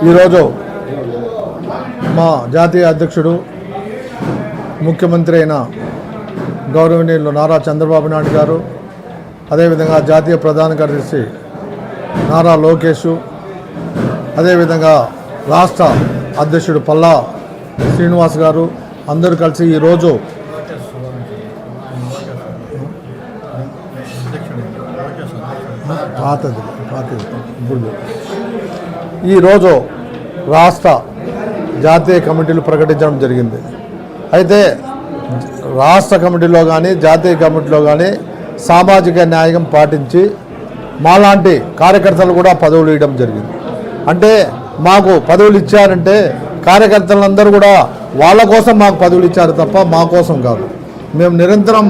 ఈరోజు మా జాతీయ అధ్యక్షుడు ముఖ్యమంత్రి అయిన గౌరవనీయులు నారా చంద్రబాబు నాయుడు గారు, అదేవిధంగా జాతీయ ప్రధాన కార్యదర్శి నారా లోకేష్, అదేవిధంగా రాష్ట్ర అధ్యక్షుడు పల్లా శ్రీనివాస్ గారు అందరూ కలిసి ఈరోజు ఈరోజు రాష్ట్ర జాతీయ కమిటీలు ప్రకటించడం జరిగింది. అయితే రాష్ట్ర కమిటీలో కానీ జాతీయ కమిటీలో కానీ సామాజిక న్యాయం పాటించి మాలాంటి కార్యకర్తలు కూడా పదవులు ఇవ్వడం జరిగింది. అంటే మాకు పదవులు ఇచ్చారంటే కార్యకర్తలందరూ కూడా వాళ్ళ కోసం మాకు పదవులు ఇచ్చారు తప్ప మా కోసం కాదు. మేము నిరంతరం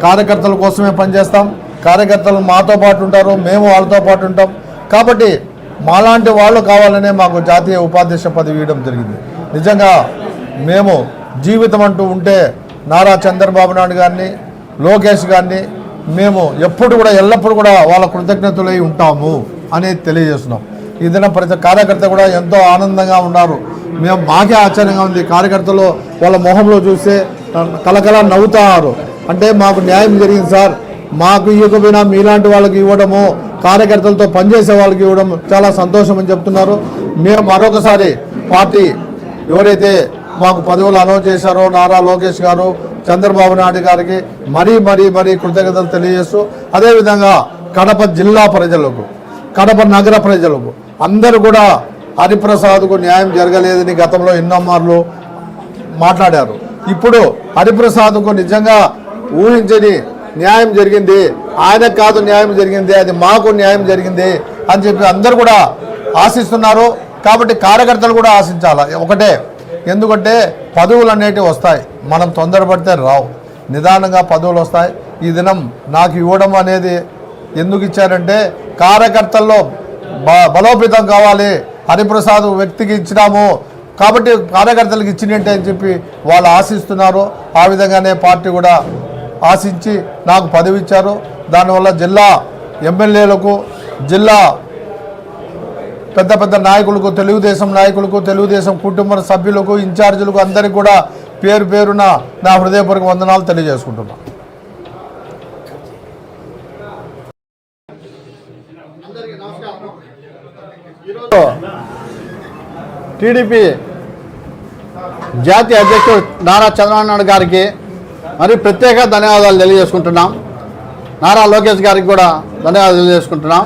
కార్యకర్తల కోసమే పనిచేస్తాం. కార్యకర్తలు మాతో పాటు ఉంటారు, మేము వాళ్ళతో పాటు ఉంటాం. కాబట్టి మాలాంటి వాళ్ళు కావాలనే మాకు జాతీయ ఉపాధ్యక్ష పదవి ఇవ్వడం జరిగింది. నిజంగా మేము జీవితం అంటూ ఉంటే నారా చంద్రబాబు నాయుడు గారిని, లోకేష్ గారిని మేము ఎప్పుడు కూడా ఎల్లప్పుడూ కూడా వాళ్ళ కృతజ్ఞతలై ఉంటాము అనేది తెలియజేస్తున్నాం. ఈ దినం ప్రతి కార్యకర్త కూడా ఎంతో ఆనందంగా ఉన్నారు. మాకే ఆశ్చర్యంగా ఉంది. కార్యకర్తలు వాళ్ళ మొహంలో చూస్తే కలకల నవ్వుతారు. అంటే మాకు న్యాయం జరిగింది సార్, మాకు ఇవ్వకపోయినా మీలాంటి వాళ్ళకి ఇవ్వడము, కార్యకర్తలతో పనిచేసే వాళ్ళకి ఇవ్వడం చాలా సంతోషం అని చెప్తున్నారు. మేము మరొకసారి పార్టీ ఎవరైతే మాకు పదవులు అనౌన్స్ చేశారో నారా లోకేష్ గారు, చంద్రబాబు నాయుడు గారికి మరీ మరీ మరీ కృతజ్ఞతలు తెలియజేస్తూ, అదేవిధంగా కడప జిల్లా ప్రజలకు, కడప నగర ప్రజలకు అందరూ కూడా హరిప్రసాద్కు న్యాయం జరగలేదని గతంలో ఎన్నో మార్లు మాట్లాడారు. ఇప్పుడు హరిప్రసాద్కు నిజంగా ఊహించని న్యాయం జరిగింది. ఆయనకు కాదు న్యాయం జరిగింది, అది మాకు న్యాయం జరిగింది అని చెప్పి అందరూ కూడా ఆశిస్తున్నారు. కాబట్టి కార్యకర్తలు కూడా ఆశించాలి ఒకటే. ఎందుకంటే పదవులు అనేటివి వస్తాయి, మనం తొందరపడితే రావు, నిదానంగా పదవులు వస్తాయి. ఈ దినం నాకు ఇవ్వడం అనేది ఎందుకు ఇచ్చారంటే కార్యకర్తల్లో బలోపేతం కావాలి. హరిప్రసాద్ వ్యక్తికి ఇచ్చినాము కాబట్టి కార్యకర్తలకు ఇచ్చినట్టే అని చెప్పి వాళ్ళు ఆశిస్తున్నారు. ఆ విధంగానే పార్టీ కూడా ఆశించి నాకు పదవి ఇచ్చారు. దానివల్ల జిల్లా ఎమ్మెల్యేలకు, జిల్లా పెద్ద పెద్ద నాయకులకు, తెలుగుదేశం నాయకులకు, తెలుగుదేశం కుటుంబ సభ్యులకు, ఇన్ఛార్జీలకు అందరికీ కూడా పేరు పేరున నా హృదయపూర్వక వందనాలు తెలియజేసుకుంటున్నాను. టీడీపీ జాతీయ అధ్యక్షుడు నారా చంద్రబాబు నాయుడు గారికి మరి ప్రత్యేక ధన్యవాదాలు తెలియజేసుకుంటున్నాం. నారా లోకేష్ గారికి కూడా ధన్యవాదాలు తెలియజేసుకుంటున్నాం.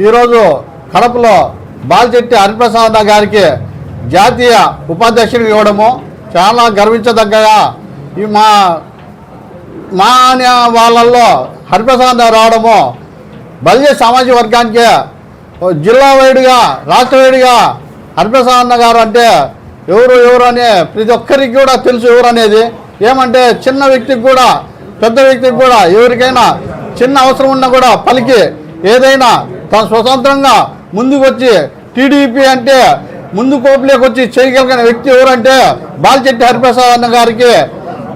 ఈరోజు కడపలో బాలిశెట్టి హరిప్రసాద్ గారికి జాతీయ ఉపాధ్యక్షుడు ఇవ్వడము చాలా గర్వించదగ్గగా, ఈ మా వాళ్ళల్లో హరిప్రసాద్ రావడము బలిజ సామాజిక వర్గానికి జిల్లా వైడ్గా, రాష్ట్ర వైడ్గా హరిప్రసాద్ గారు అంటే ఎవరు అని ప్రతి ఒక్కరికి కూడా తెలుసు ఎవరు అనేది. ఏమంటే చిన్న వ్యక్తికి కూడా పెద్ద వ్యక్తికి కూడా ఎవరికైనా చిన్న అవసరం ఉన్నా కూడా పలికి ఏదైనా తన స్వతంత్రంగా ముందుకు వచ్చి టీడీపీ అంటే ముందు కోపులోకి వచ్చి చేయగలిగిన వ్యక్తి ఎవరంటే బాలిశెట్టి హరిప్రసాద్ గారికి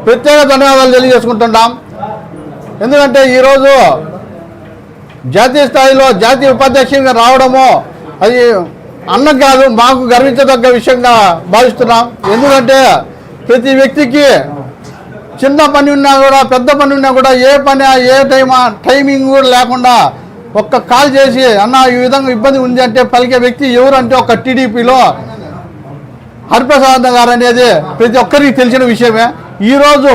ప్రత్యేక ధన్యవాదాలు తెలియజేసుకుంటున్నాం. ఎందుకంటే ఈరోజు జాతీయ స్థాయిలో జాతీయ ఉపాధ్యక్షునిగా రావడము అది అన్నం కాదు, మాకు గర్వించదగ్గ విషయంగా భావిస్తున్నాం. ఎందుకంటే ప్రతి వ్యక్తికి చిన్న పని ఉన్నా కూడా పెద్ద పని ఉన్నా కూడా ఏ పని ఏ టైమింగ్ కూడా లేకుండా ఒక్క కాల్ చేసి అన్న ఈ విధంగా ఇబ్బంది ఉంది అంటే పలికే వ్యక్తి ఎవరంటే ఒక టీడీపీలో హరిప్రసాద్ గారు అనేది ప్రతి ఒక్కరికి తెలిసిన విషయమే. ఈరోజు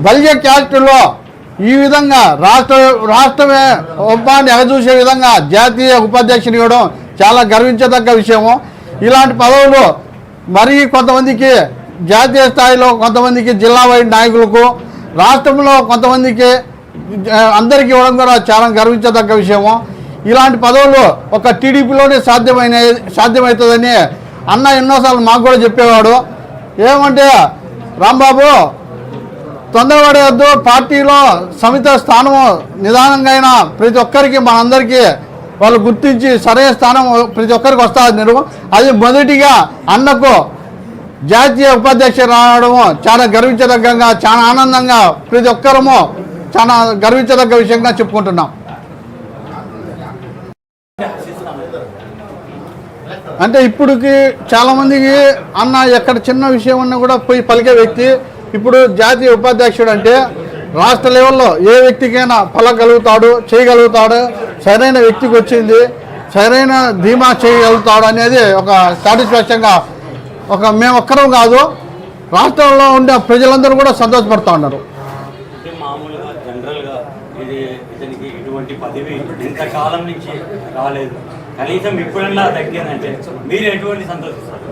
బలిజ క్యాస్ట్లో ఈ విధంగా రాష్ట్రమే ఒప్పాన్ని ఎగచూసే విధంగా జాతీయ ఉపాధ్యక్షుని ఇవ్వడం చాలా గర్వించదగ్గ విషయము. ఇలాంటి పదవులు మరీ కొంతమందికి జాతీయ స్థాయిలో, కొంతమందికి జిల్లా వైడ్ నాయకులకు, రాష్ట్రంలో కొంతమందికి అందరికీ ఇవ్వడం కూడా చాలా గర్వించదగ్గ విషయము. ఇలాంటి పదవులు ఒక టీడీపీలోనే సాధ్యమవుతుందని అన్న ఎన్నోసార్లు మాకు కూడా చెప్పేవాడు. ఏమంటే రాంబాబు తొందరపడేయద్దు, పార్టీలో సమిత స్థానము నిదానంగా అయినా ప్రతి ఒక్కరికి మనందరికీ వాళ్ళు గుర్తించి సరైన స్థానం ప్రతి ఒక్కరికి వస్తుంది. అది మొదటిగా అన్నకు జాతీయ ఉపాధ్యక్షుడు రావడము చాలా గర్వించదగ్గంగా, చాలా ఆనందంగా ప్రతి ఒక్కరము చాలా గర్వించదగ్గ విషయంగా చెప్పుకుంటున్నాం. అంటే ఇప్పుడుకి చాలామందికి అన్న ఎక్కడ చిన్న విషయం అన్నా కూడా పోయి పలికే వ్యక్తి ఇప్పుడు జాతీయ ఉపాధ్యక్షుడు అంటే రాష్ట్ర లెవెల్లో ఏ వ్యక్తికైనా పలకగలుగుతాడు, చేయగలుగుతాడు, సరైన వ్యక్తికి వచ్చింది, సరైన ధీమా చేయగలుగుతాడు అనేది ఒక సాటిస్ఫాక్షన్గా మేము ఒక్కరం కాదు, రాష్ట్రంలో ఉండే ప్రజలందరూ కూడా సంతోషపడుతూ ఉన్నారు. మామూలుగా జనరల్గా ఇతనికి ఇటువంటి పదవి ఇంతకాలం నుంచి రాలేదు, కనీసం ఇప్పుడన్నా తగ్గిందంటే మీరు ఎటువంటి సంతోషిస్తారు?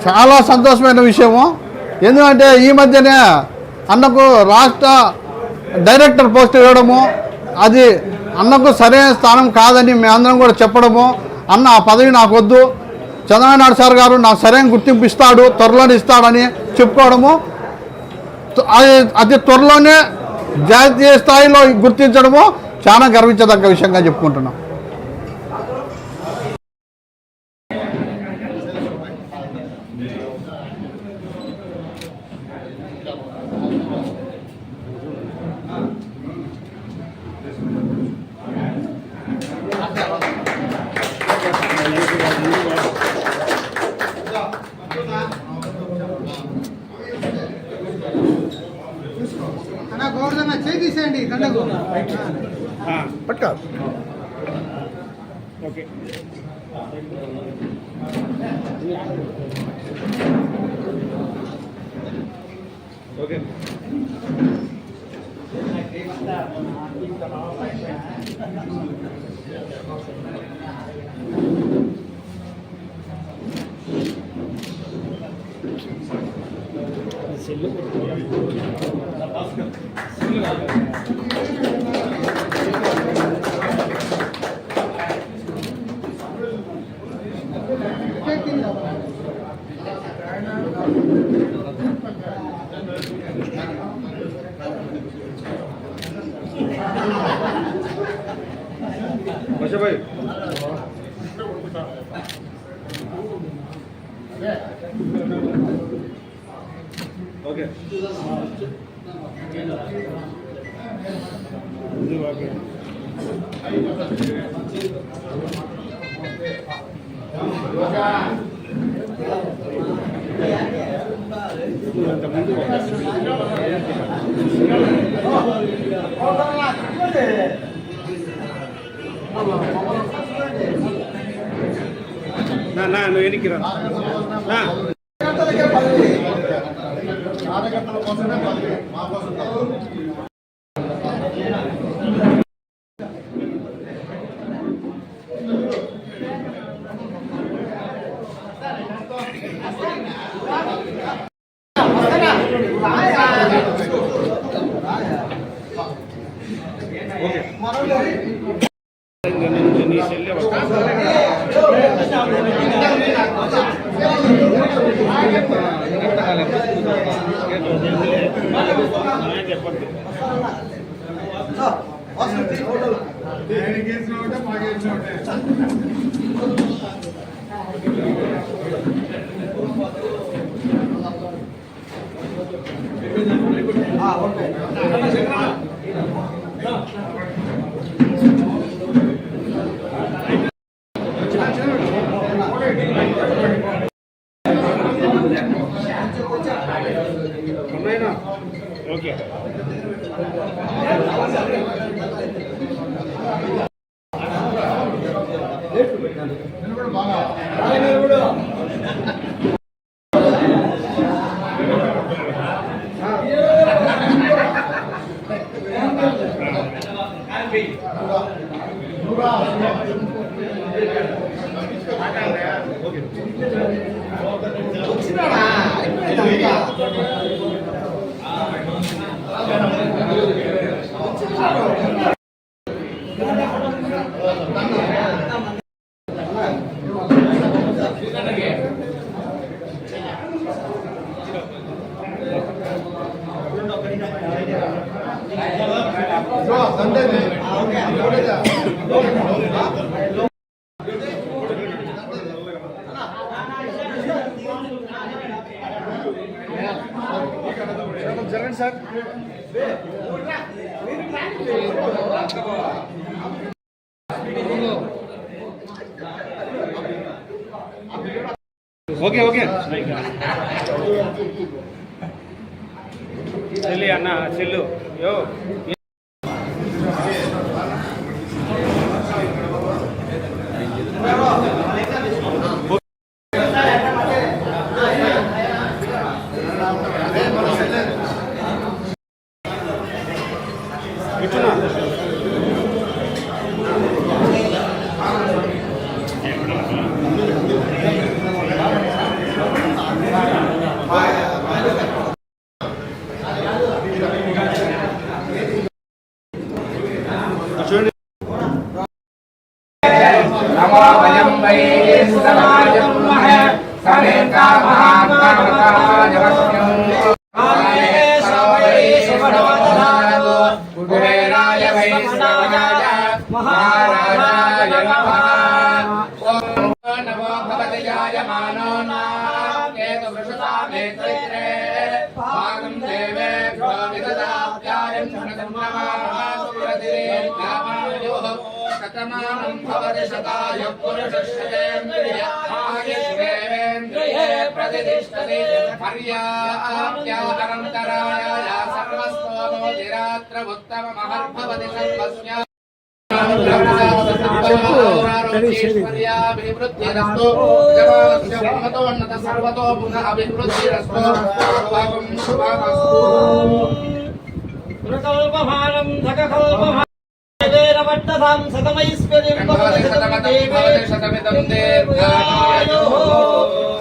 చాలా సంతోషమైన విషయము. ఎందుకంటే ఈ మధ్యనే అన్నకు రాష్ట్ర డైరెక్టర్ పోస్ట్ ఇవ్వడము, అది అన్నకు సరైన స్థానం కాదని మేమందరం కూడా చెప్పడము, అన్న ఆ పదవి నాకు వద్దు, చంద్రబాబు నాయుడు సార్ గారు నాకు సరైన గుర్తింపు ఇస్తాడు, త్వరలోనే ఇస్తాడని చెప్పుకోవడము, అతి త్వరలోనే జాతీయ స్థాయిలో గుర్తించడము చాలా గర్వించదగ్గ విషయంగా చెప్పుకుంటున్నాం. చేసేయండి దండకు పట్టు. ఓకే ఓకే సెల్లు भाई ओके ना ना नो ये नहीं किरा ना ओके जरगंడి సార్ ఓకే ఓకే చెల్లి అన్న చెల్లు యో ఇటున్నా చూడండి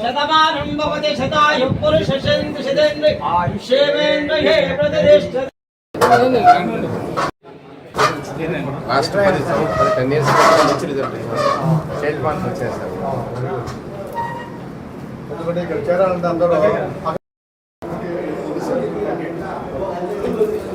శతమానం భవతి శతాయుః పురుషేంద్రియ ఆయుష్యేంద్రియే ప్రతిష్టతి. లాస్ట్ 10 years మంచి రిజల్ట్ స్టేట్ పాయింట్ వచ్చేసారు. ఎందుకంటే ఇక్కడ చేరాలంటే అందరూ